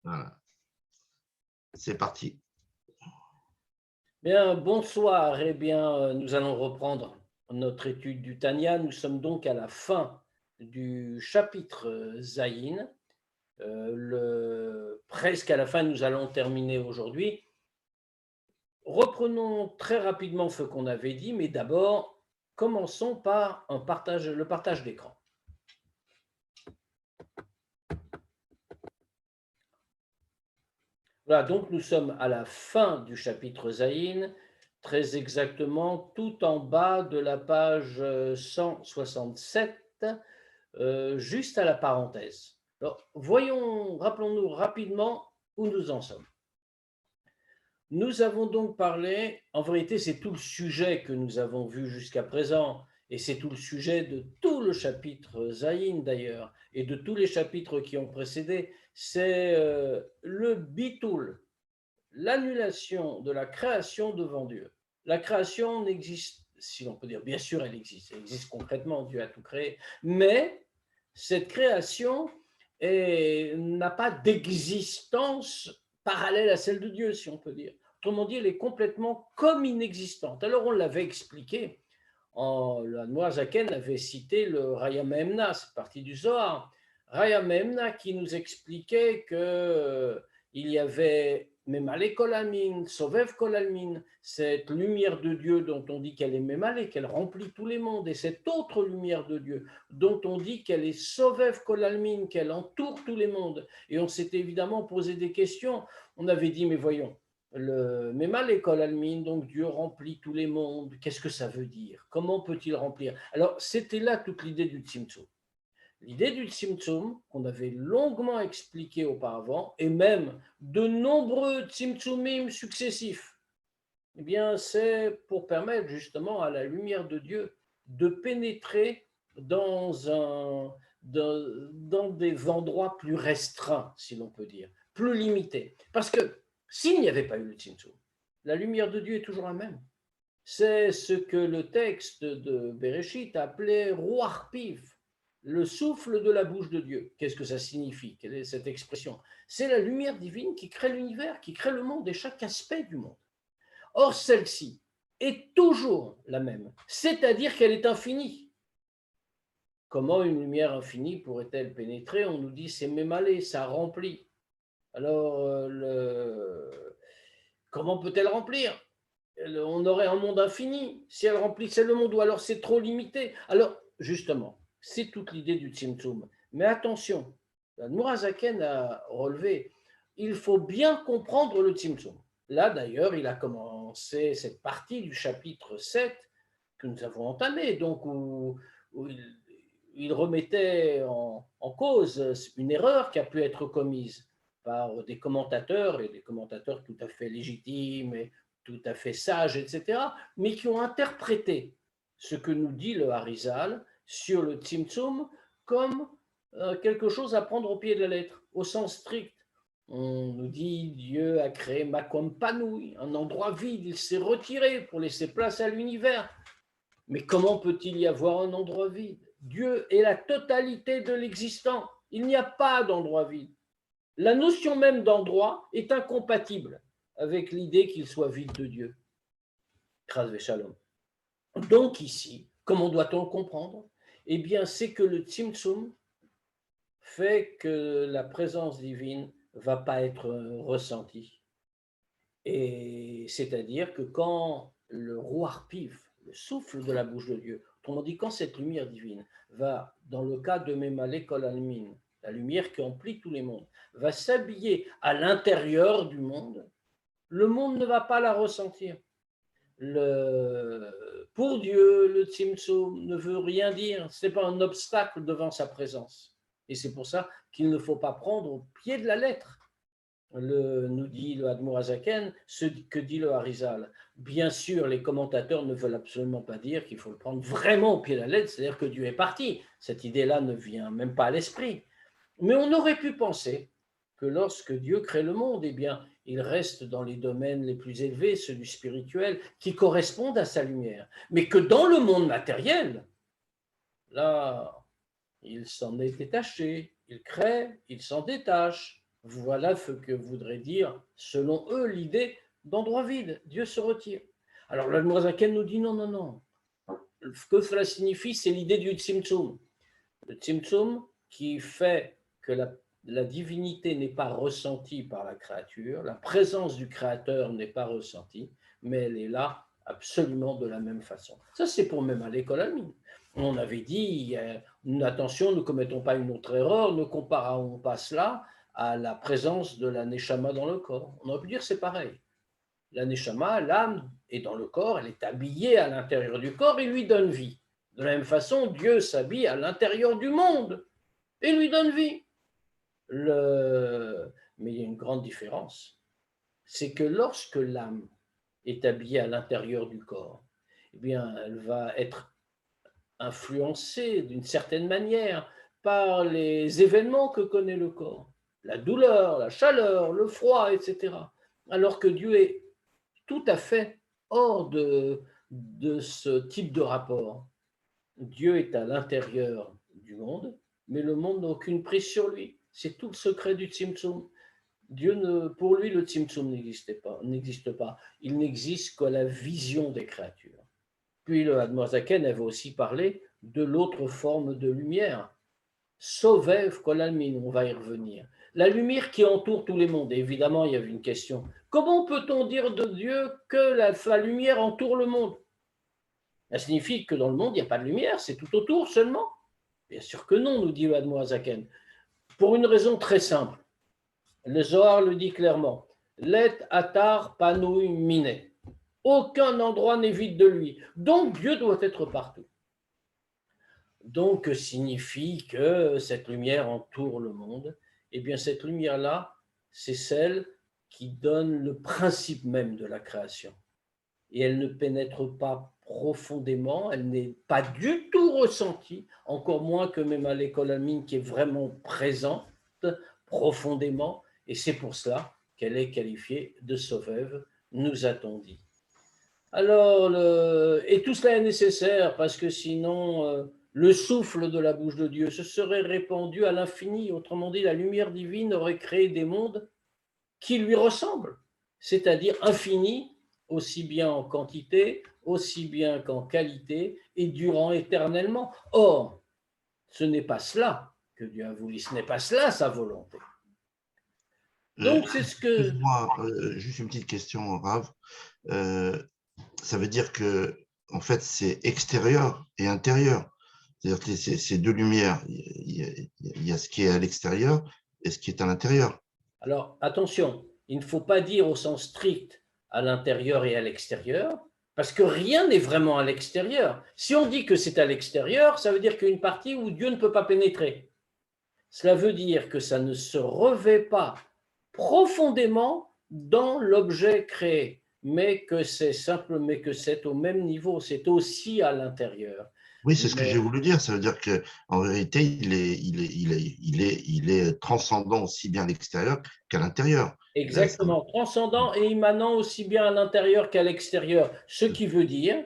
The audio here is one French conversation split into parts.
Voilà. C'est parti. Bien, bonsoir. Eh bien, nous allons reprendre notre étude du Tanya. Nous sommes donc à la fin du chapitre Zayin. Presque à la fin, nous allons terminer aujourd'hui. Reprenons très rapidement ce qu'on avait dit, mais d'abord, commençons par le partage d'écran. Voilà, donc nous sommes à la fin du chapitre Zayin, très exactement tout en bas de la page 167, juste à la parenthèse. Alors, rappelons-nous rapidement où nous en sommes. Nous avons donc parlé, en vérité c'est tout le sujet que nous avons vu jusqu'à présent, et c'est tout le sujet de tout le chapitre Zayin d'ailleurs, et de tous les chapitres qui ont précédé, c'est le bitoul, l'annulation de la création devant Dieu. La création n'existe, si l'on peut dire, bien sûr elle existe concrètement, Dieu a tout créé, mais cette création n'a pas d'existence parallèle à celle de Dieu, si on peut dire. Autrement dit, elle est complètement comme inexistante. Alors on l'avait expliqué, la Noazaken avait cité le Raya Memna, c'est parti du Zohar, Raya Memna qui nous expliquait que il y avait Memale Kolalmin, Sovev Kolalmin, cette lumière de Dieu dont on dit qu'elle est Memale, qu'elle remplit tous les mondes, et cette autre lumière de Dieu dont on dit qu'elle est Sovev Kolalmin, qu'elle entoure tous les mondes. Et on s'était évidemment posé des questions. On avait dit, mais voyons, le Memale Kolalmin, donc Dieu remplit tous les mondes, qu'est-ce que ça veut dire? Comment peut-il remplir? Alors, c'était là toute l'idée du Tzimtzum. L'idée du Tzimtzum, qu'on avait longuement expliqué auparavant, et même de nombreux Tzimtzumim successifs, eh bien, c'est pour permettre justement à la lumière de Dieu de pénétrer dans des endroits plus restreints, si l'on peut dire, plus limités. Parce que s'il n'y avait pas eu le Tzimtzum, la lumière de Dieu est toujours la même. C'est ce que le texte de Bereshit appelait Ruach Piv, le souffle de la bouche de Dieu. Qu'est-ce que ça signifie? Quelle est cette expression? C'est la lumière divine qui crée l'univers, qui crée le monde et chaque aspect du monde. Or, celle-ci est toujours la même, c'est-à-dire qu'elle est infinie. Comment une lumière infinie pourrait-elle pénétrer? On nous dit c'est mémalé, ça remplit. Alors, comment peut-elle remplir? On aurait un monde infini si elle remplissait le monde, ou alors c'est trop limité. Alors, justement, c'est toute l'idée du Tzimtzum. Mais attention, la Nourazaken a relevé, il faut bien comprendre le Tzimtzum. Là, d'ailleurs, il a commencé cette partie du chapitre 7 que nous avons entamé, donc où il remettait en cause une erreur qui a pu être commise par des commentateurs, et des commentateurs tout à fait légitimes et tout à fait sages, etc., mais qui ont interprété ce que nous dit le Harizal sur le Tzimtzum comme quelque chose à prendre au pied de la lettre, au sens strict. On nous dit Dieu a créé Makom Panoui, un endroit vide, il s'est retiré pour laisser place à l'univers. Mais comment peut-il y avoir un endroit vide? Dieu est la totalité de l'existant. Il n'y a pas d'endroit vide. La notion même d'endroit est incompatible avec l'idée qu'il soit vide de Dieu. Donc ici, comment doit-on le comprendre? Eh bien, c'est que le Tzimtzum fait que la présence divine ne va pas être ressentie. Et c'est-à-dire que quand le Ruach Piv, le souffle de la bouche de Dieu, autrement dit, quand cette lumière divine va, dans le cas de Memale Kol Almin, la lumière qui emplit tous les mondes, va s'habiller à l'intérieur du monde, le monde ne va pas la ressentir. Pour Dieu, le Tzimtzum ne veut rien dire, ce n'est pas un obstacle devant sa présence. Et c'est pour ça qu'il ne faut pas prendre au pied de la lettre, nous dit le Admour Azaken, ce que dit le Harizal. Bien sûr, les commentateurs ne veulent absolument pas dire qu'il faut le prendre vraiment au pied de la lettre, c'est-à-dire que Dieu est parti. Cette idée-là ne vient même pas à l'esprit. Mais on aurait pu penser que lorsque Dieu crée le monde, eh bien, il reste dans les domaines les plus élevés, ceux du spirituel, qui correspondent à sa lumière. Mais que dans le monde matériel, là, il s'en est détaché, il crée, il s'en détache. Voilà ce que voudrait dire, selon eux, l'idée d'endroit vide. Dieu se retire. Alors l'Admorazaken nous dit non, non, non. Ce que cela signifie, c'est l'idée du Tzimtzum. Le Tzimtzum qui fait que la divinité n'est pas ressentie par la créature, la présence du Créateur n'est pas ressentie, mais elle est là absolument de la même façon. Ça, c'est pour même à l'école almine. On avait dit, attention, ne commettons pas une autre erreur, ne comparons pas cela à la présence de la Neshama dans le corps. On aurait pu dire c'est pareil. La Neshama, l'âme, est dans le corps, elle est habillée à l'intérieur du corps et lui donne vie. De la même façon, Dieu s'habille à l'intérieur du monde et lui donne vie. Mais il y a une grande différence. C'est que lorsque l'âme est habillée à l'intérieur du corps, eh bien, elle va être influencée d'une certaine manière par les événements que connaît le corps, la douleur, la chaleur, le froid, etc. Alors que Dieu est tout à fait hors de ce type de rapport. Dieu est à l'intérieur du monde, mais le monde n'a aucune prise sur lui. C'est tout le secret du Tzimtzum. Pour lui, le Tzimtzum n'existe pas. Il n'existe qu'à la vision des créatures. Puis le Admorazaken avait aussi parlé de l'autre forme de lumière. Sovev Kolalmin, on va y revenir. La lumière qui entoure tous les mondes. Et évidemment, il y avait une question. Comment peut-on dire de Dieu que la lumière entoure le monde? Ça signifie que dans le monde, il n'y a pas de lumière, c'est tout autour seulement. Bien sûr que non, nous dit le Admorazaken. Pour une raison très simple. Le Zohar le dit clairement. Let atar panouï mine. Aucun endroit n'est vide de lui. Donc Dieu doit être partout. Donc signifie que cette lumière entoure le monde. Eh bien, cette lumière-là, c'est celle qui donne le principe même de la création. Et elle ne pénètre pas profondément, elle n'est pas du tout ressentie, encore moins que même à l'école almine qui est vraiment présente profondément, et c'est pour cela qu'elle est qualifiée de Sovève, nous a-t-on dit. Alors, et tout cela est nécessaire parce que sinon, le souffle de la bouche de Dieu se serait répandu à l'infini. Autrement dit, la lumière divine aurait créé des mondes qui lui ressemblent, c'est-à-dire infinis, aussi bien en quantité, aussi bien qu'en qualité, et durant éternellement. Or, ce n'est pas cela que Dieu a voulu, ce n'est pas cela sa volonté. Donc, c'est ce que... Excuse-moi, juste une petite question, Rav. Ça veut dire que, en fait, c'est extérieur et intérieur. C'est-à-dire que c'est deux lumières. Il y a ce qui est à l'extérieur et ce qui est à l'intérieur. Alors, attention, il ne faut pas dire au sens strict à l'intérieur et à l'extérieur, parce que rien n'est vraiment à l'extérieur. Si on dit que c'est à l'extérieur, ça veut dire qu'il y a une partie où Dieu ne peut pas pénétrer. Cela veut dire que ça ne se revêt pas profondément dans l'objet créé, mais que c'est au même niveau, c'est aussi à l'intérieur. Oui, c'est ce que j'ai voulu dire. Ça veut dire qu'en vérité, il est transcendant aussi bien à l'extérieur qu'à l'intérieur. Exactement, transcendant et émanant aussi bien à l'intérieur qu'à l'extérieur. Ce qui veut dire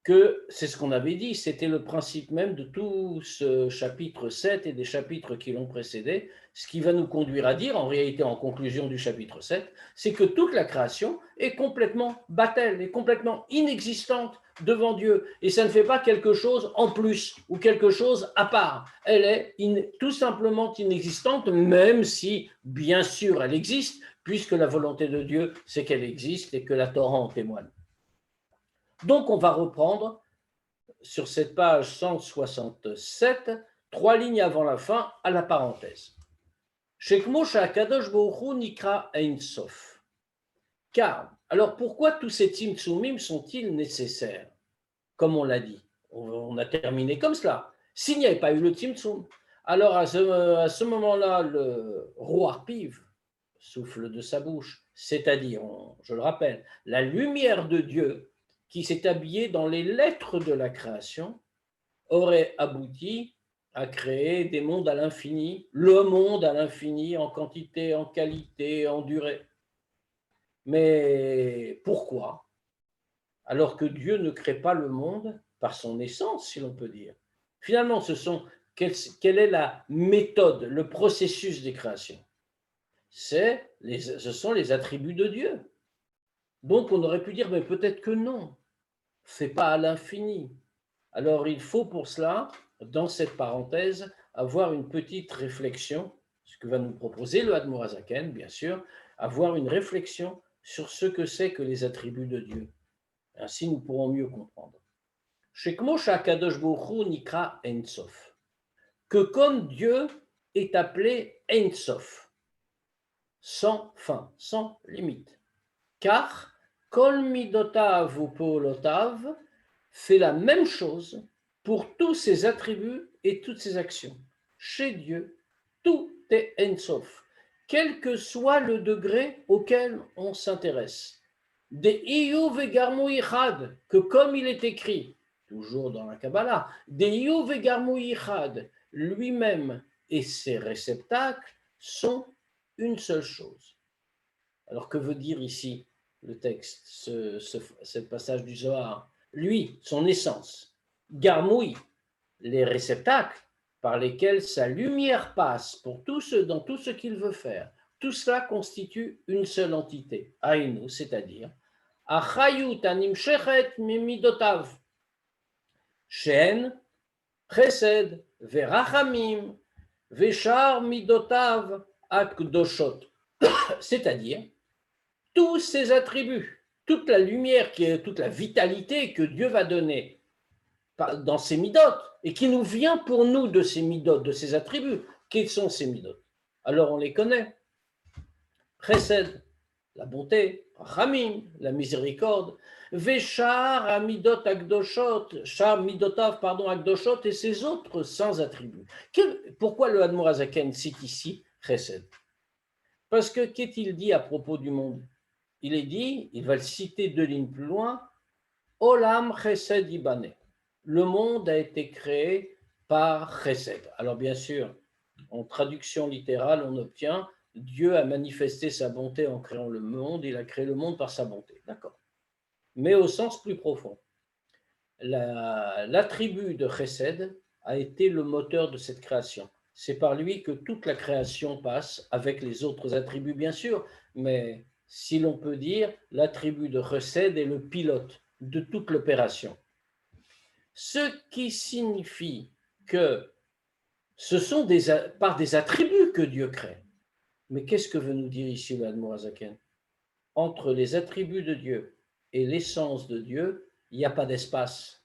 que c'est ce qu'on avait dit, c'était le principe même de tout ce chapitre 7 et des chapitres qui l'ont précédé. Ce qui va nous conduire à dire, en réalité en conclusion du chapitre 7, c'est que toute la création est complètement battelle, est complètement inexistante devant Dieu. Et ça ne fait pas quelque chose en plus ou quelque chose à part. Elle est tout simplement inexistante, même si, bien sûr, elle existe, puisque la volonté de Dieu, c'est qu'elle existe et que la Torah en témoigne. Donc, on va reprendre sur cette page 167, 3 lignes avant la fin, à la parenthèse. Shekmo Shakadosh Baruch Hu Nikra Ein Sof. Car, alors pourquoi tous ces tzimtzumim sont-ils nécessaires? Comme on l'a dit, on a terminé comme cela. S'il n'y avait pas eu le tzimtzum, alors à ce moment-là, le roi Piv souffle de sa bouche, c'est-à-dire, je le rappelle, la lumière de Dieu qui s'est habillé dans les lettres de la création, aurait abouti à créer des mondes à l'infini, le monde à l'infini en quantité, en qualité, en durée. Mais pourquoi? Alors que Dieu ne crée pas le monde par son essence, si l'on peut dire. Finalement, quelle est la méthode, le processus des créations? ce sont les attributs de Dieu. Donc on aurait pu dire, mais peut-être que non, c'est pas à l'infini. Alors il faut pour cela, dans cette parenthèse, avoir une petite réflexion, ce que va nous proposer le Admor HaZaken, bien sûr, avoir une réflexion sur ce que c'est que les attributs de Dieu. Ainsi nous pourrons mieux comprendre. Shekmo sha'akadosh baruch hu nikra Ein Sof, que comme Dieu est appelé Ein Sof, sans fin, sans limite, car Kol midotav ou peolotav fait la même chose pour tous ses attributs et toutes ses actions. Chez Dieu, tout est Ein Sof, quel que soit le degré auquel on s'intéresse. Des Iyuv et Garmou Ichad, que comme il est écrit, toujours dans la Kabbalah, des Iyuv et Garmou Ichad, lui-même et ses réceptacles sont une seule chose. Alors que veut dire ici le texte, ce passage du Zohar? Lui, son essence, Garmoui, les réceptacles par lesquels sa lumière passe pour dans tout ce qu'il veut faire, tout cela constitue une seule entité, Aïnou, c'est-à-dire Achayut animshechet mimidotav, Shen, Chesed, Verachamim, Veshar midotav akdoshot, c'est-à-dire tous ces attributs, toute la lumière, toute la vitalité que Dieu va donner dans ces midotes et qui nous vient pour nous de ces midotes, de ces attributs. Quels sont ces midotes? Alors on les connaît. Chesed, la bonté, Rachamim, la miséricorde, Veshar amidot akdoshot, Shar midotav, pardon, akdoshot et ces autres sans attributs. Pourquoi le Admor HaZaken cite ici Chesed? Parce que qu'est-il dit à propos du monde? Il est dit, il va le citer 2 lignes plus loin, Olam Chesed Ibane. Le monde a été créé par Chesed. Alors bien sûr, en traduction littérale, on obtient Dieu a manifesté sa bonté en créant le monde, il a créé le monde par sa bonté. D'accord. Mais au sens plus profond, l'attribut de Chesed a été le moteur de cette création. C'est par lui que toute la création passe, avec les autres attributs bien sûr, mais si l'on peut dire, l'attribut de Chesed est le pilote de toute l'opération. Ce qui signifie que ce sont par des attributs que Dieu crée. Mais qu'est-ce que veut nous dire ici le Admor HaZaken? Entre les attributs de Dieu et l'essence de Dieu, il n'y a pas d'espace,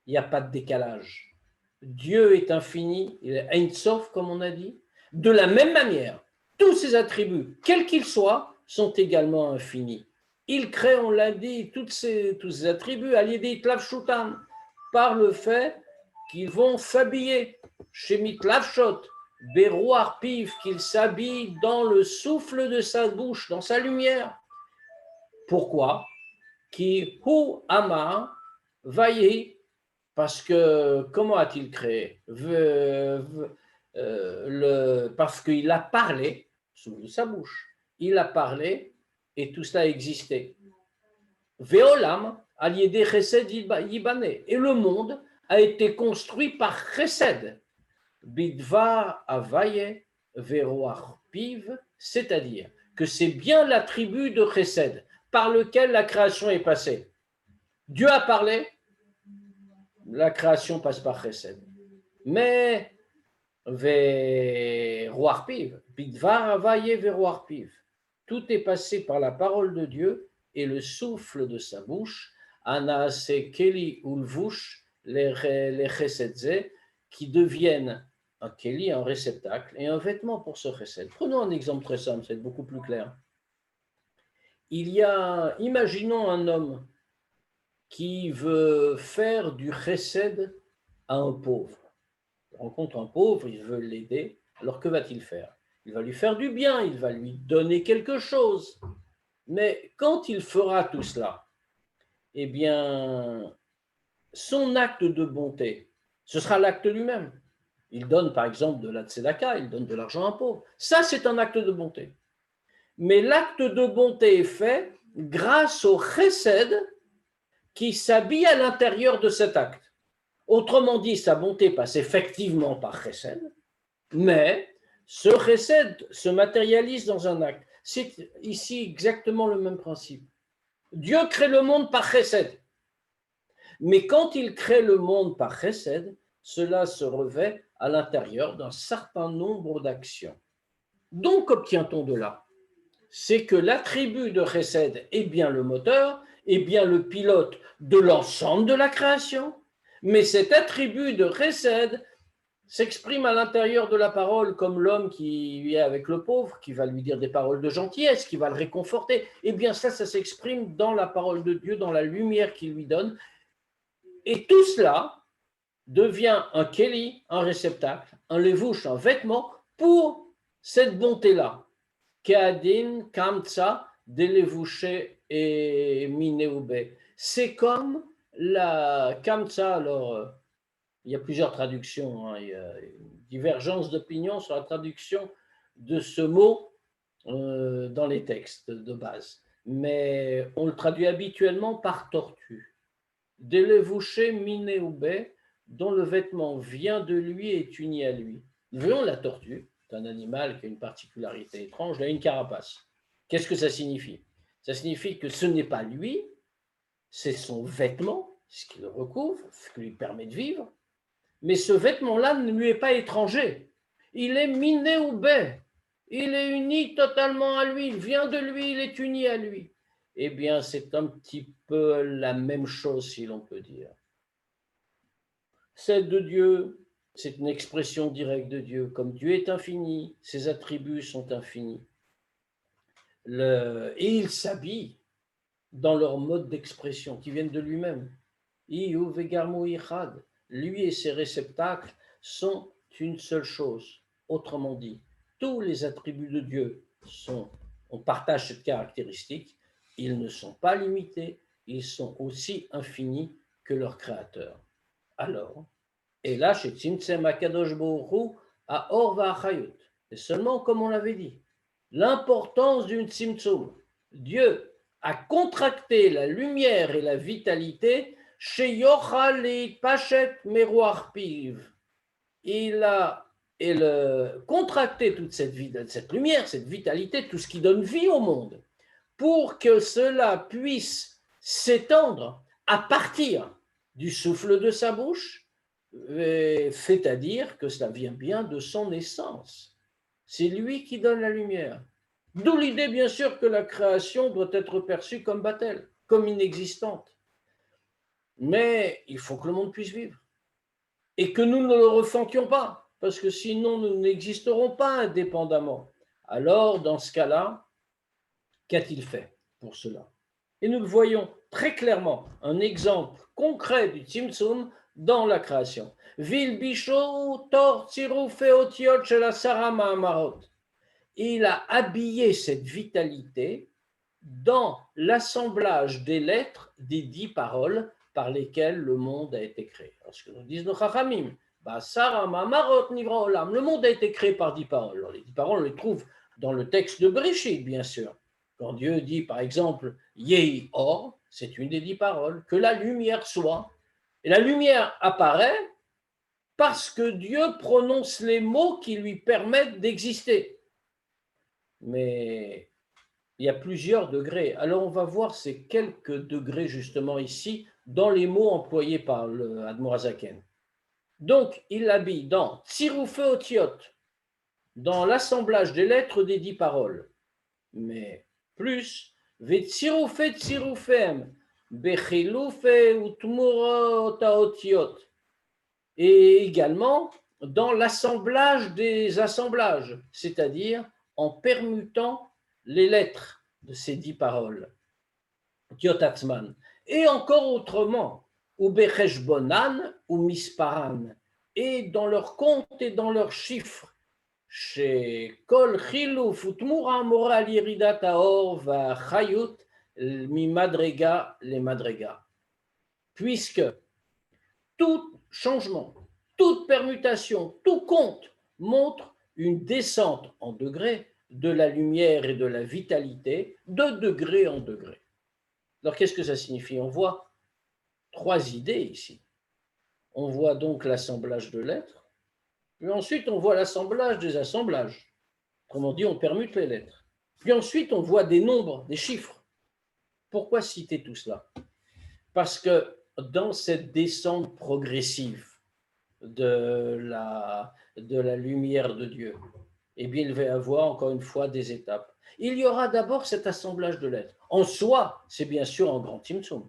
il n'y a pas de décalage. Dieu est infini, il est Ein Sof, comme on a dit. De la même manière, tous ses attributs, quels qu'ils soient, sont également infinis. Il crée, on l'a dit, tous ces attributs, Aliédé Tlavshutam, par le fait qu'ils vont s'habiller, Shemit Lavshot, Berouar Piv, qu'il s'habille dans le souffle de sa bouche, dans sa lumière. Pourquoi? Qui Hu Ama Vaye, parce que comment a-t-il créé? Parce qu'il a parlé, sous de sa bouche, il a parlé et tout cela existait. Veolam, Aliédé Chesed Yibane, et le monde a été construit par Chesed. Bidvar Avaye Veroach Piv, c'est-à-dire que c'est bien l'attribut de Chesed par lequel la création est passée. Dieu a parlé, la création passe par Chesed. Mais Veroach Piv, Bidvar Avaye Veroach Piv, tout est passé par la parole de Dieu et le souffle de sa bouche, Anase Keli Ulvush, les Chesedze, qui deviennent un Keli, un réceptacle et un vêtement pour ce chesed. Prenons un exemple très simple, c'est beaucoup plus clair. Imaginons un homme qui veut faire du chesed à un pauvre. Il rencontre un pauvre, il veut l'aider, alors que va-t-il faire? Il va lui faire du bien, il va lui donner quelque chose. Mais quand il fera tout cela, eh bien, son acte de bonté, ce sera l'acte lui-même. Il donne par exemple de la tzedaka, il donne de l'argent à un pauvre. Ça, c'est un acte de bonté. Mais l'acte de bonté est fait grâce au chesed qui s'habille à l'intérieur de cet acte. Autrement dit, sa bonté passe effectivement par chesed, mais Ce chesed se matérialise dans un acte. C'est ici exactement le même principe. Dieu crée le monde par chesed. Mais quand il crée le monde par chesed, cela se revêt à l'intérieur d'un certain nombre d'actions. Donc, qu'obtient-on de là? C'est que l'attribut de chesed est bien le moteur, est bien le pilote de l'ensemble de la création, mais cet attribut de chesed s'exprime à l'intérieur de la parole comme l'homme qui est avec le pauvre, qui va lui dire des paroles de gentillesse, qui va le réconforter. Eh bien ça s'exprime dans la parole de Dieu, dans la lumière qu'il lui donne. Et tout cela devient un kéli, un réceptacle, un levouche, un vêtement pour cette bonté-là. Keadin, kamtsa, delevouché et mineoube. C'est comme la kamtsa, alors il y a plusieurs traductions, hein, il y a une divergence d'opinion sur la traduction de ce mot dans les textes de base. Mais on le traduit habituellement par tortue. Delevouché mineoube, dont le vêtement vient de lui et est uni à lui. Nous voyons la tortue, c'est un animal qui a une particularité étrange, il a une carapace. Qu'est-ce que ça signifie? Ça signifie que ce n'est pas lui, c'est son vêtement, ce qui le recouvre, ce qui lui permet de vivre, mais ce vêtement-là ne lui est pas étranger. Il est mineoubé, il est uni totalement à lui, il vient de lui, il est uni à lui. Eh bien, c'est un petit peu la même chose, si l'on peut dire. C'est de Dieu, c'est une expression directe de Dieu. Comme Dieu est infini, ses attributs sont infinis. Et il s'habille dans leur mode d'expression qui viennent de lui-même. Lui et ses réceptacles sont une seule chose. Autrement dit, tous les attributs de Dieu on partage cette caractéristique, ils ne sont pas limités, ils sont aussi infinis que leur créateur. Alors, et là, chez Tzimtzem Akadosh Baruch Hu, à Or Va'achayut, et seulement comme on l'avait dit, l'importance d'une Tzimtzum. Dieu a contracté la lumière et la vitalité chez Yochali Pachet Meroach Piv. Il a contracté toute cette lumière, cette vitalité, tout ce qui donne vie au monde, pour que cela puisse s'étendre à partir du souffle de sa bouche, c'est-à-dire que cela vient bien de son essence. C'est lui qui donne la lumière. D'où l'idée, bien sûr, que la création doit être perçue comme battelle, comme inexistante. Mais il faut que le monde puisse vivre. Et que nous ne le ressentions pas, parce que sinon nous n'existerons pas indépendamment. Alors, dans ce cas-là, qu'a-t-il fait pour cela? Et nous le voyons très clairement, un exemple concret du Tzimtzum dans la création. Vilbisho tor tsiru feotiot shel asara ma'amarot. Il a habillé cette vitalité dans l'assemblage des lettres des 10 paroles par lesquelles le monde a été créé. Alors, ce que nous disent nos Chachamim, le monde a été créé par 10 paroles. Alors, les 10 paroles, on les trouve dans le texte de Bréchit, bien sûr. Quand Dieu dit, par exemple, Yehi Or, c'est une des 10 paroles, que la lumière soit. Et la lumière apparaît parce que Dieu prononce les mots qui lui permettent d'exister. Mais il y a plusieurs degrés. Alors on va voir ces quelques degrés justement ici dans les mots employés par le Admor Hazaken. Donc il l'habille dans Tsirufe Otiot, dans l'assemblage des lettres des 10 paroles. Mais plus, Vetsirufe Tsirufem, Bechilufe Utmurot Otiot. Et également dans l'assemblage des assemblages, c'est-à-dire en permutant les lettres de ces 10 paroles, Tiotatzman, et encore autrement, ou Becheshbonan ou Misparan, et dans leurs comptes et dans leurs chiffres, chez Kol Chiluf Utmura Moral Yeridat Aor va Chayut mi Madrega les Madrega, puisque tout changement, toute permutation, tout compte montre une descente en degrés de la lumière et de la vitalité de degré en degré. Alors qu'est-ce que ça signifie? On voit 3 idées ici. On voit donc l'assemblage de lettres, Puis ensuite, on voit l'assemblage des assemblages. Autrement dit, on permute les lettres. Puis ensuite, on voit des nombres, des chiffres. Pourquoi citer tout cela? Parce que dans cette descente progressive de la lumière de Dieu, eh bien, il va y avoir encore une fois des étapes. Il y aura d'abord cet assemblage de lettres. En soi, c'est bien sûr un grand Tzimtzum.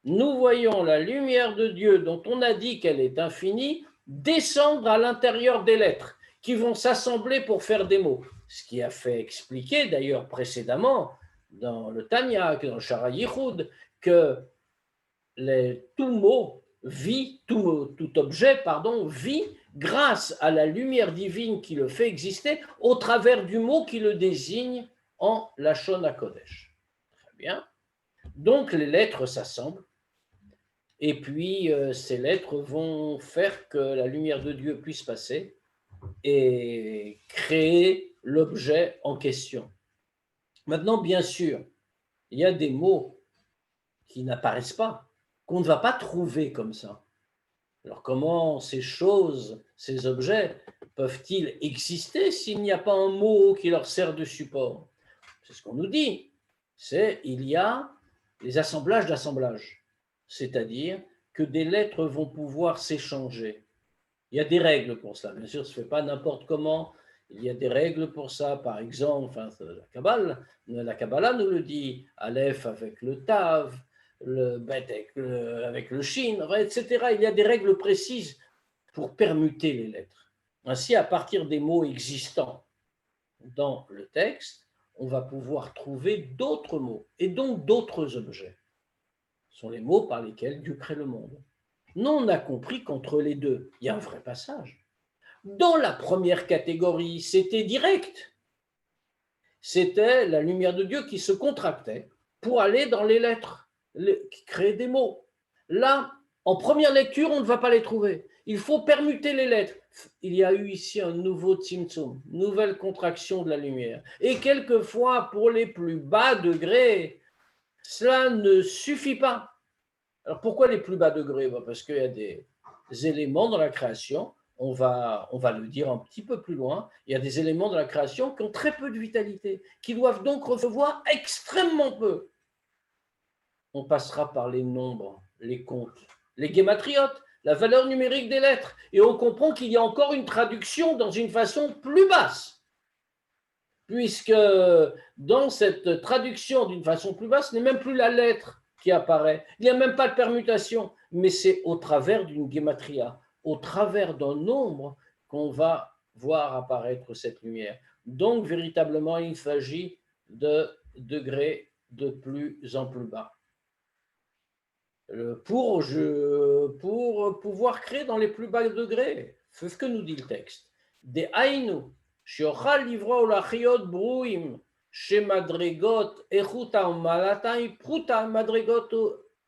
Nous voyons la lumière de Dieu, dont on a dit qu'elle est infinie, descendre à l'intérieur des lettres, qui vont s'assembler pour faire des mots. Ce qui a fait expliquer, d'ailleurs, précédemment, dans le Tanya, dans le Shara Yichud, que tout mot vit, tout objet, vit grâce à la lumière divine qui le fait exister au travers du mot qui le désigne en Lachon HaKodesh. Très bien. Donc les lettres s'assemblent et puis ces lettres vont faire que la lumière de Dieu puisse passer et créer l'objet en question. Maintenant, bien sûr, il y a des mots qui n'apparaissent pas, qu'on ne va pas trouver comme ça. Alors comment ces choses, ces objets, peuvent-ils exister s'il n'y a pas un mot qui leur sert de support? C'est ce qu'on nous dit. Il y a les assemblages d'assemblages, c'est-à-dire que des lettres vont pouvoir s'échanger. Il y a des règles pour ça. Bien sûr, ça ne se fait pas n'importe comment. Il y a des règles pour ça. Par exemple, la Kabbalah nous le dit, Aleph avec le Tav, le Bet avec le Shin, etc. Il y a des règles précises pour permuter les lettres. Ainsi, à partir des mots existants dans le texte, on va pouvoir trouver d'autres mots et donc d'autres objets. Ce sont les mots par lesquels Dieu crée le monde. Nous, on a compris qu'entre les deux, il y a un vrai passage. Dans la première catégorie, c'était direct. C'était la lumière de Dieu qui se contractait pour aller dans les lettres, qui créait des mots. Là, en première lecture, on ne va pas les trouver. Il faut permuter les lettres. Il y a eu ici un nouveau tzimtzum, nouvelle contraction de la lumière. Et quelquefois, pour les plus bas degrés, cela ne suffit pas. Alors pourquoi les plus bas degrés? Parce qu'il y a des éléments dans la création, on va le dire un petit peu plus loin, il y a des éléments dans la création qui ont très peu de vitalité, qui doivent donc recevoir extrêmement peu. On passera par les nombres, les comptes, les guématriotes, la valeur numérique des lettres, et on comprend qu'il y a encore une traduction dans une façon plus basse, puisque dans cette traduction d'une façon plus basse, ce n'est même plus la lettre qui apparaît. Il n'y a même pas de permutation, mais c'est au travers d'une gématria, au travers d'un nombre qu'on va voir apparaître cette lumière. Donc, véritablement, il s'agit de degrés de plus en plus bas. Pour pouvoir créer dans les plus bas degrés, c'est ce que nous dit le texte. Des aïnou, שיוכל לברוא ולהחיות ברואים שמדרגות איכות ומעלתה היא פחותה מדרגות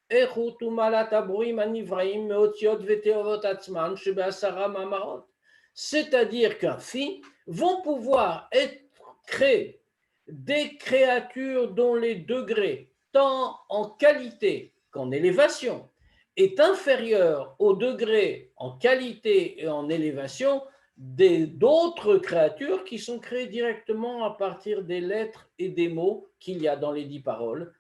איכות ומעלת הברואים הנבראים מאותיות ותאוות עצמן שבעשרה מאמרות. C'est-à-dire qu'ainsi vont pouvoir être créées des créatures dont les degrés, tant en qualité qu'en élévation, est inférieur au degré en qualité et en élévation d'autres créatures qui sont créées directement à partir des lettres et des mots qu'il y a dans les 10 paroles,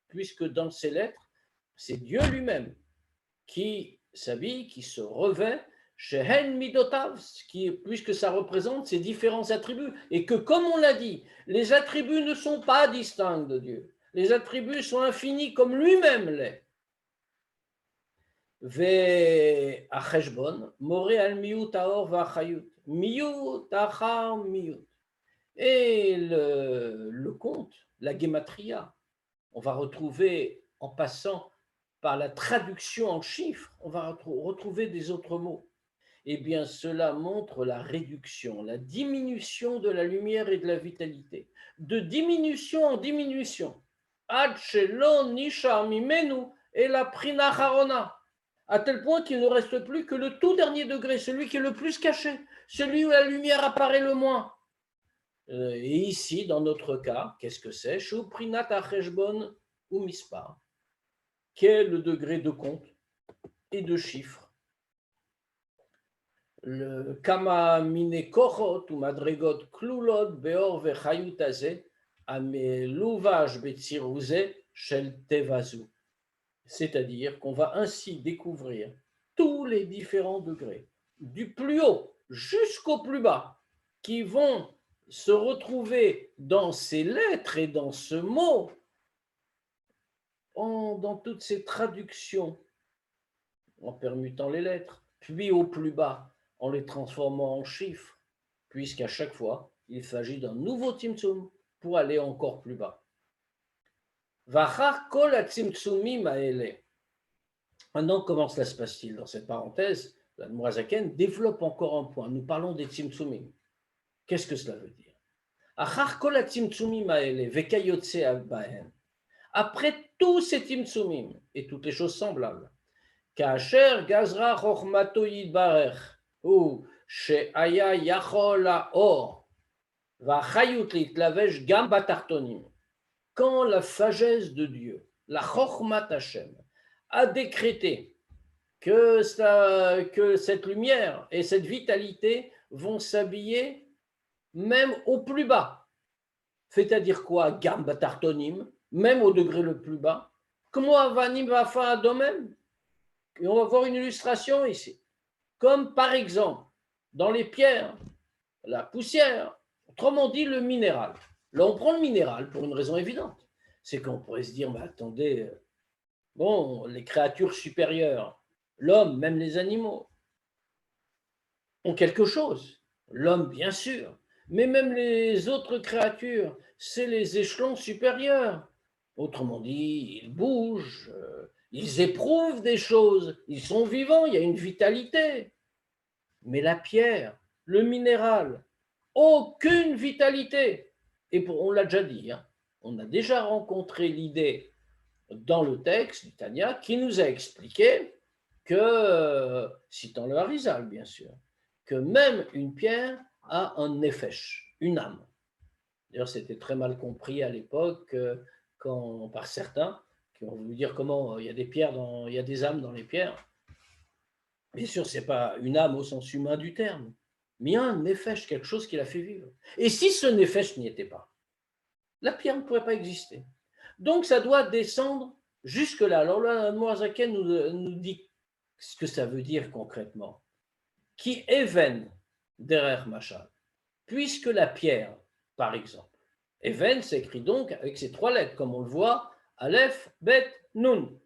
puisque dans ces lettres, c'est Dieu lui-même qui s'habille, qui se revêt, puisque ça représente ses différents attributs, et que, comme on l'a dit, les attributs ne sont pas distincts de Dieu. Les attributs sont infinis comme lui-même l'est. והחשבון מורה על מיעוט האור והחיות, מיעוט אחר מיעוט. Et le compte, la guématria, on va retrouver, en passant par la traduction en chiffres, on va retrouver des autres mots. Eh bien, cela montre la réduction, la diminution de la lumière et de la vitalité. De diminution en diminution. Ad shelo nishar mimenu et la prina harona. À tel point qu'il ne reste plus que le tout dernier degré, celui qui est le plus caché, celui où la lumière apparaît le moins. Et ici, dans notre cas, qu'est-ce que c'est? Shuprinat acheshbon ou mispar. Quel est le degré de compte? et de chiffres. Le Kama mine kochot ou madrigot klulot beor vechayut hazeh ameluvash betsiruze shel tevazu. C'est-à-dire qu'on va ainsi découvrir tous les différents degrés, du plus haut jusqu'au plus bas, qui vont se retrouver dans ces lettres et dans ce mot, dans toutes ces traductions, en permutant les lettres, puis au plus bas, en les transformant en chiffres, puisqu'à chaque fois, il s'agit d'un nouveau Tzimtzum pour aller encore plus bas. Vachar kol hatzimtzumim haele. Maintenant, comment cela se passe-t-il? Dans cette parenthèse, l'Admor HaZaken développe encore un point. Nous parlons des Tzimtzumim. Qu'est-ce que cela veut dire? Achar kol hatzimtzumim haele vekayotze bahen. Après tous ces Tzimtzumim et toutes les choses semblables, כאשר גזרה חוכמתו יתברך הוא שהיה יכול האור והחיות להתלבש גם בתחתונים. Quand la sagesse de Dieu, la Chokhmat Hashem, a décrété que cette lumière et cette vitalité vont s'habiller même au plus bas. C'est-à-dire quoi? Gam batartonim, même au degré le plus bas. Comment avanim vafa adomem? Et on va voir une illustration ici. Comme par exemple, dans les pierres, la poussière, autrement dit le minéral. Là, on prend le minéral pour une raison évidente. C'est qu'on pourrait se dire, mais attendez, bon, les créatures supérieures, l'homme, même les animaux, ont quelque chose. L'homme, bien sûr, mais même les autres créatures, c'est les échelons supérieurs. Autrement dit, ils bougent, ils éprouvent des choses, ils sont vivants, il y a une vitalité. Mais la pierre, le minéral, aucune vitalité. Et on l'a déjà dit, hein, on a déjà rencontré l'idée dans le texte du Tanya qui nous a expliqué que, citant le Harizal bien sûr, que même une pierre a un nefesh, une âme. D'ailleurs, c'était très mal compris à l'époque par certains qui ont voulu dire comment il y a des pierres, il y a des âmes dans les pierres. Bien sûr, ce n'est pas une âme au sens humain du terme, mais il y a un nefesh, quelque chose qui l'a fait vivre. Et si ce nefesh n'y était pas, la pierre ne pourrait pas exister. Donc, ça doit descendre jusque-là. Alors là, l'Admor HaZaken nous dit ce que ça veut dire concrètement. Qui even derer machal, puisque la pierre, par exemple, even s'écrit donc avec ces trois lettres, comme on le voit, Aleph, Bet, Nun.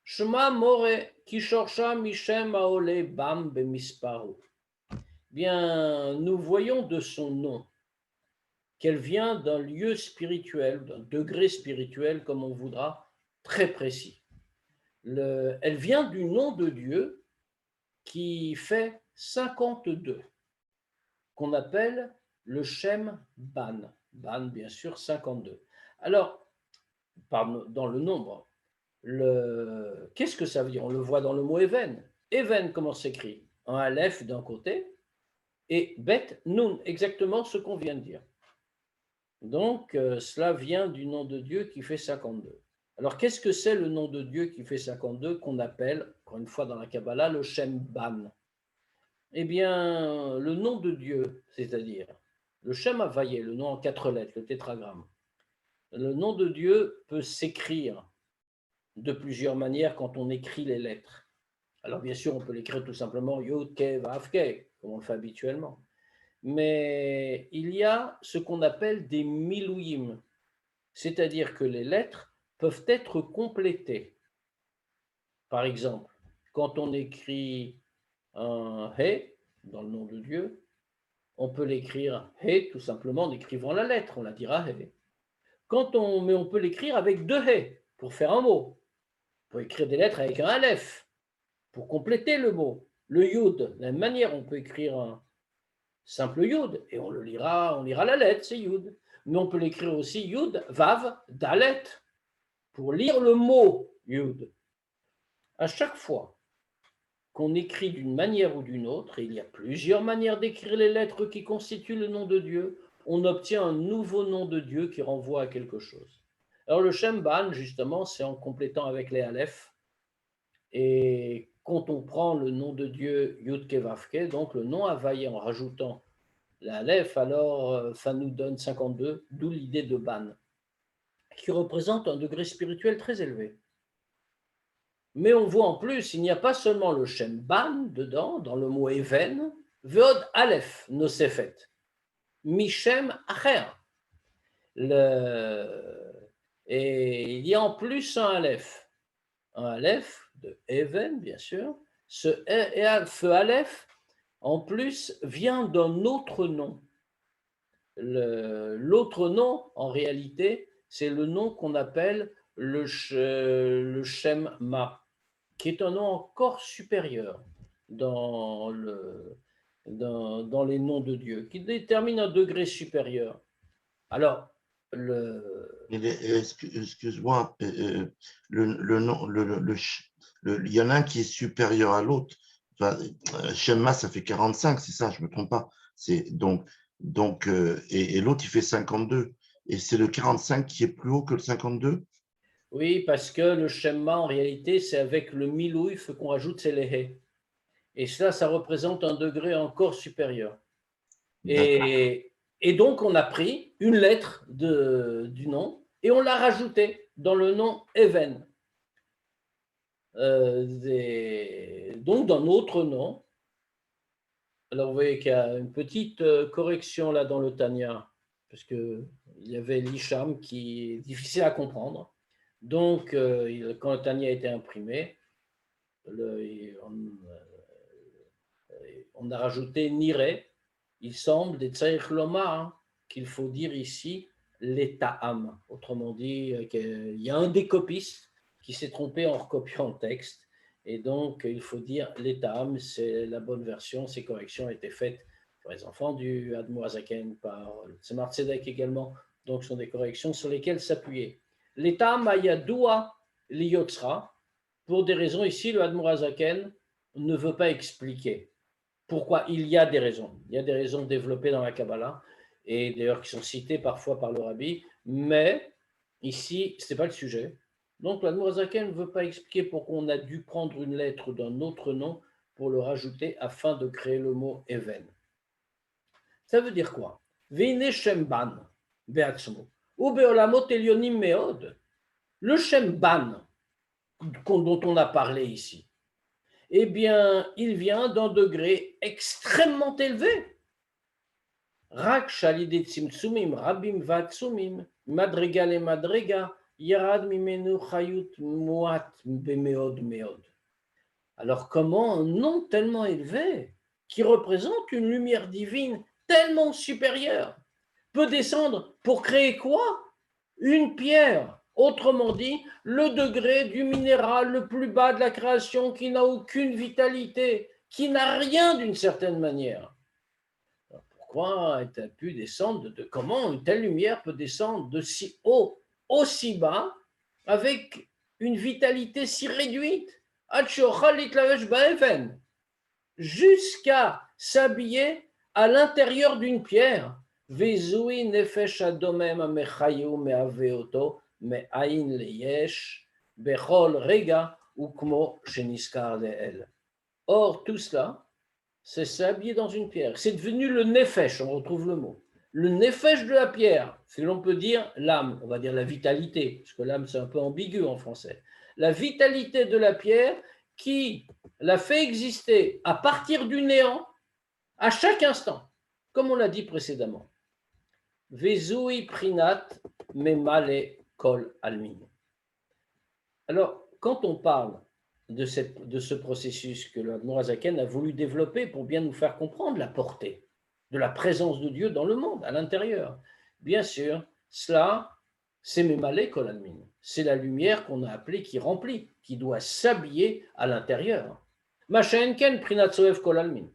Shema more kishorsha mishem aole bam bemisparu. Bien, nous voyons de son nom qu'elle vient d'un lieu spirituel, d'un degré spirituel, comme on voudra, très précis. Elle vient du nom de Dieu qui fait 52, qu'on appelle le Shem Ban. Ban, bien sûr, 52. Alors, dans le nombre, qu'est-ce que ça veut dire? On le voit dans le mot Even. Even, comment s'écrit? Un Aleph d'un côté et Bet Nun, exactement ce qu'on vient de dire. Donc, cela vient du nom de Dieu qui fait 52. Alors, qu'est-ce que c'est le nom de Dieu qui fait 52 qu'on appelle, encore une fois dans la Kabbalah, le Shem Ban? Eh bien, le nom de Dieu, c'est-à-dire le Shem Havayé, le nom en 4 lettres, le tétragramme, le nom de Dieu peut s'écrire de plusieurs manières quand on écrit les lettres. Alors, bien sûr, on peut l'écrire tout simplement Yod, Ke, Vav, Ke, comme on le fait habituellement. Mais il y a ce qu'on appelle des milouyim, c'est-à-dire que les lettres peuvent être complétées. Par exemple, quand on écrit un He dans le nom de Dieu, on peut l'écrire He tout simplement en écrivant la lettre, on la dira He. Mais on peut l'écrire avec 2 He pour faire un mot. On peut écrire des lettres avec un Aleph pour compléter le mot. Le Yud, de la même manière, on peut écrire un simple Yud, et on lira la lettre, c'est Yud. Mais on peut l'écrire aussi Yud, Vav, Dalet, pour lire le mot Yud. À chaque fois qu'on écrit d'une manière ou d'une autre, et il y a plusieurs manières d'écrire les lettres qui constituent le nom de Dieu, on obtient un nouveau nom de Dieu qui renvoie à quelque chose. Alors le Shem Ban, justement, c'est en complétant avec les Aleph, et quand on prend le nom de Dieu Yud-Ke Vav-Ke, donc le nom Havaï en rajoutant la Aleph, alors ça nous donne 52, d'où l'idée de Ban, qui représente un degré spirituel très élevé. Mais on voit en plus, il n'y a pas seulement le Shem Ban dedans, dans le mot Even, Veod Aleph Nosefet, Mishem Acher. Et il y a en plus un Aleph de Even, bien sûr. Ce Aleph, en plus, vient d'un autre nom. L'autre nom, en réalité, c'est le nom qu'on appelle le Shem Ma, qui est un nom encore supérieur dans les noms de Dieu, qui détermine un degré supérieur. Alors, excuse-moi, le nom, il y en a un qui est supérieur à l'autre. Enfin, Shemma, ça fait 45, c'est ça, je ne me trompe pas. Et l'autre, il fait 52. Et c'est le 45 qui est plus haut que le 52? Oui, parce que le Shemma, en réalité, c'est avec le Milouf qu'on rajoute Selehe. Et cela, ça représente un degré encore supérieur. Et donc, on a pris une lettre du nom et on l'a rajoutée dans le nom Even. Donc, dans notre nom. Alors, vous voyez qu'il y a une petite correction là dans le Tanya, parce qu'il y avait l'Isham qui est difficile à comprendre. Donc, quand le Tanya a été imprimé, on a rajouté Nire. Il semble des Tsaïch Lomar qu'il faut dire ici l'Eta'am. Autrement dit, il y a un des copistes qui s'est trompé en recopiant le texte. Et donc, il faut dire l'Eta'am, c'est la bonne version. Ces corrections ont été faites par les enfants du Admour Azaken, par le Tzemar Tzedek également. Donc, ce sont des corrections sur lesquelles s'appuyer. L'Eta'am ayadoua liyotzra. Pour des raisons ici, le Admour Azaken ne veut pas expliquer. Pourquoi? Il y a des raisons. Il y a des raisons développées dans la Kabbalah, et d'ailleurs qui sont citées parfois par le Rabbi, mais ici, ce n'est pas le sujet. Donc, l'Admour Zaken ne veut pas expliquer pourquoi on a dû prendre une lettre d'un autre nom pour le rajouter afin de créer le mot Even. Ça veut dire quoi? Veine Shemban, Beatzmo, ou Beolamot Elionim Meod. Le Shemban, dont on a parlé ici, eh bien, il vient d'un degré extrêmement élevé. Rak shalide tzimtzumim, rabim vatsumim, madrega le madrega, yarad mimenu chayut muat bemeod meod. Alors, comment un nom tellement élevé, qui représente une lumière divine tellement supérieure, peut descendre pour créer quoi? Une pierre. Autrement dit, le degré du minéral le plus bas de la création qui n'a aucune vitalité, qui n'a rien d'une certaine manière. Alors pourquoi a-t-elle pu descendre comment une telle lumière peut descendre de si haut, aussi bas, avec une vitalité si réduite, jusqu'à s'habiller à l'intérieur d'une pierre. Vezui nefesh adomem amechayu meaveoto. Or, tout cela, c'est s'habiller dans une pierre. C'est devenu le nefesh, on retrouve le mot. Le nefesh de la pierre, si l'on peut dire l'âme, on va dire la vitalité, parce que l'âme c'est un peu ambigu en français. La vitalité de la pierre qui la fait exister à partir du néant à chaque instant, comme on l'a dit précédemment. Vezui prinat memale kol almin. Alors, quand on parle de ce processus que le Admour Azaken a voulu développer pour bien nous faire comprendre la portée de la présence de Dieu dans le monde, à l'intérieur, bien sûr, cela, c'est memale kol almin. C'est la lumière qu'on a appelée qui remplit, qui doit s'habiller à l'intérieur. Machenken prinat soev kol almin.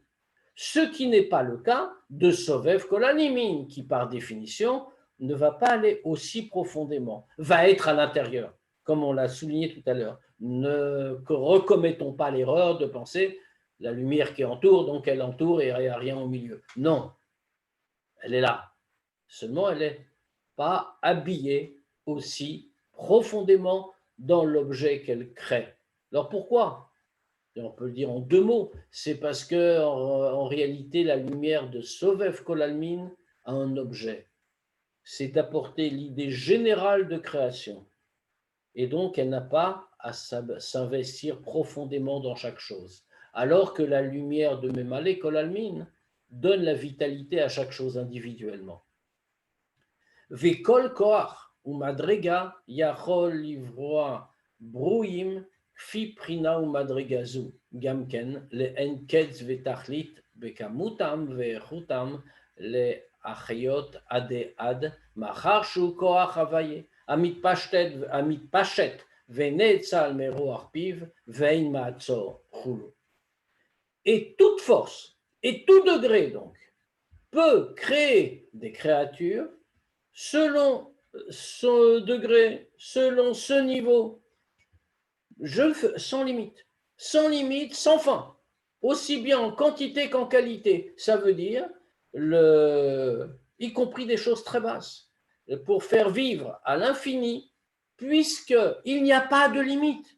Ce qui n'est pas le cas de Sovev Kolanimin, qui par définition ne va pas aller aussi profondément, va être à l'intérieur, comme on l'a souligné tout à l'heure. Ne recommettons pas l'erreur de penser la lumière qui entoure, donc elle entoure et il n'y a rien au milieu. Non, elle est là. Seulement, elle n'est pas habillée aussi profondément dans l'objet qu'elle crée. Alors pourquoi? Et on peut le dire en deux mots, c'est parce que en réalité, la lumière de Sovev Kolalmin a un objet, c'est d'apporter l'idée générale de création. Et donc, elle n'a pas à s'investir profondément dans chaque chose. Alors que la lumière de Memale Kolalmin donne la vitalité à chaque chose individuellement. Vekol koach umadrega yachol livroa brouim kfi prina umadrega zu gamken le'en ketz vetachlit bekamutam ve'echutam le'achayot ade ad machar shu koach havaye המתפשט ונאצל מרוח פיו ואין מעצור חולו. Et toute force, et tout degré donc, peut créer des créatures selon ce degré, selon ce niveau, sans limite, sans fin, aussi bien en quantité qu'en qualité. Ça veut dire, y compris des choses très basses, pour faire vivre à l'infini, puisqu'il n'y a pas de limite.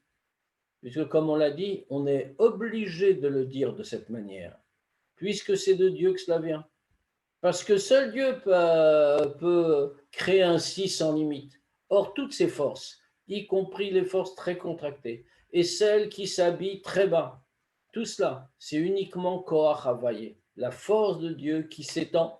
Puisque, comme on l'a dit, on est obligé de le dire de cette manière, puisque c'est de Dieu que cela vient. Parce que seul Dieu peut créer ainsi sans limite. Or, toutes ces forces, y compris les forces très contractées, et celles qui s'habillent très bas, tout cela, c'est uniquement Koach Havaye, la force de Dieu qui s'étend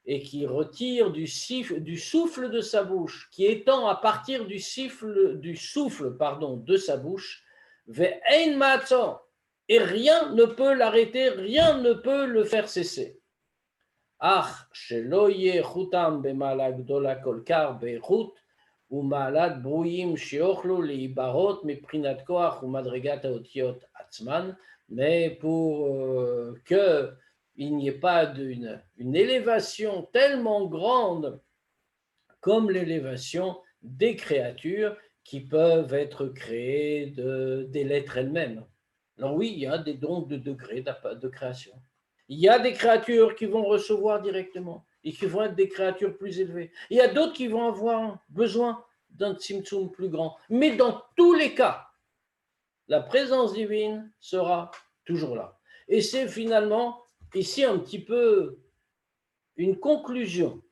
et qui retire du souffle de sa bouche, qui étend à partir du souffle de sa bouche, ve'ein ma'atzor, et rien ne peut l'arrêter, rien ne peut le faire cesser. Ach, shelo yeh chutam b'ma'ala gdola kol kar be'echut, ומעלת ברואים שיוכלו להיברות מבחינת כוח ומדרגת האותיות עצמן, mais pour que il n'y ait pas une élévation tellement grande comme l'élévation des créatures qui peuvent être créées des lettres elles-mêmes. Alors oui, il y a des dons de degrés de création. Il y a des créatures qui vont recevoir directement et qui vont être des créatures plus élevées. Il y a d'autres qui vont avoir besoin d'un tzimtzum plus grand. Mais dans tous les cas, la présence divine sera toujours là. Et c'est finalement ici un petit peu une conclusion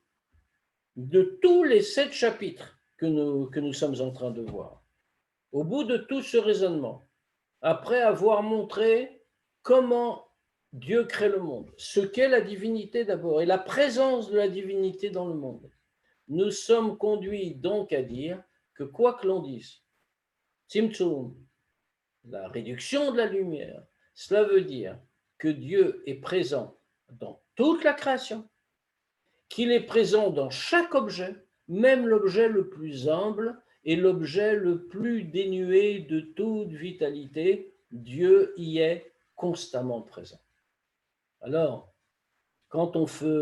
de tous les 7 chapitres que nous sommes en train de voir. Au bout de tout ce raisonnement, après avoir montré comment Dieu crée le monde, ce qu'est la divinité d'abord et la présence de la divinité dans le monde, nous sommes conduits donc à dire que quoi que l'on dise, Tzimtzum, la réduction de la lumière, cela veut dire que Dieu est présent dans toute la création, qu'il est présent dans chaque objet, même l'objet le plus humble et l'objet le plus dénué de toute vitalité, Dieu y est constamment présent. Alors,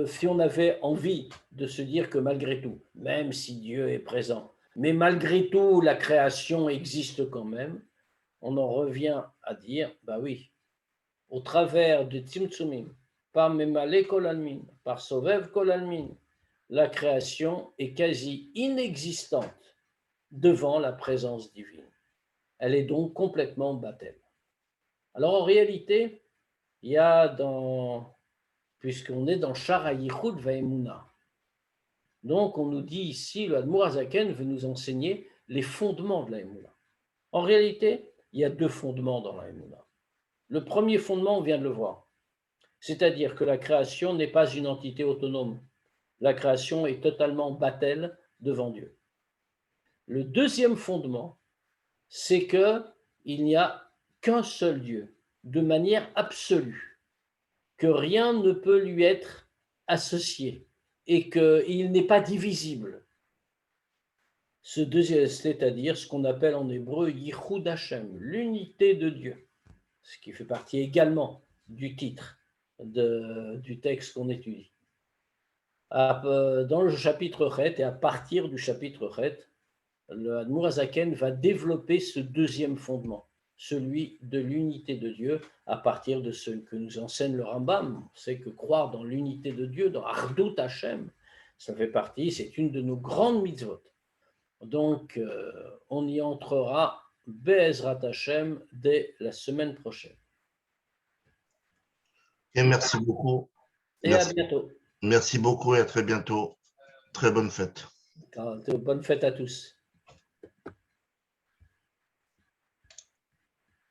si on avait envie de se dire que malgré tout, même si Dieu est présent, mais malgré tout la création existe quand même, on en revient à dire, bah oui, au travers de Tzimtzumim, par Memale Kolalmin, par Sovev Kolalmin, la création est quasi inexistante devant la présence divine. Elle est donc complètement baptême. Alors en réalité, il y a puisqu'on est dans Shara Yichud Va'emuna, donc on nous dit ici, le Admour Hazaken veut nous enseigner les fondements de la Emouna. En réalité, il y a 2 fondements dans la Emouna. Le premier fondement, on vient de le voir, c'est-à-dire que la création n'est pas une entité autonome. La création est totalement battelle devant Dieu. Le deuxième fondement, c'est qu'il n'y a qu'un seul Dieu, de manière absolue, que rien ne peut lui être associé et qu'il n'est pas divisible. Ce deuxième, c'est-à-dire ce qu'on appelle en hébreu Yichud Hashem, l'unité de Dieu, ce qui fait partie également du titre du texte qu'on étudie. Dans le chapitre Chet et à partir du chapitre Chet, le Admour Hazaken va développer ce deuxième fondement, celui de l'unité de Dieu, à partir de ce que nous enseigne le Rambam. C'est que croire dans l'unité de Dieu, dans Ardut Hashem, ça fait partie, c'est une de nos grandes mitzvot. Donc, on y entrera Be'ezrat Hashem dès la semaine prochaine. Et merci beaucoup. Et à Merci. bientôt. Merci beaucoup et à très bientôt. Très bonne fête. Bonne fête à tous.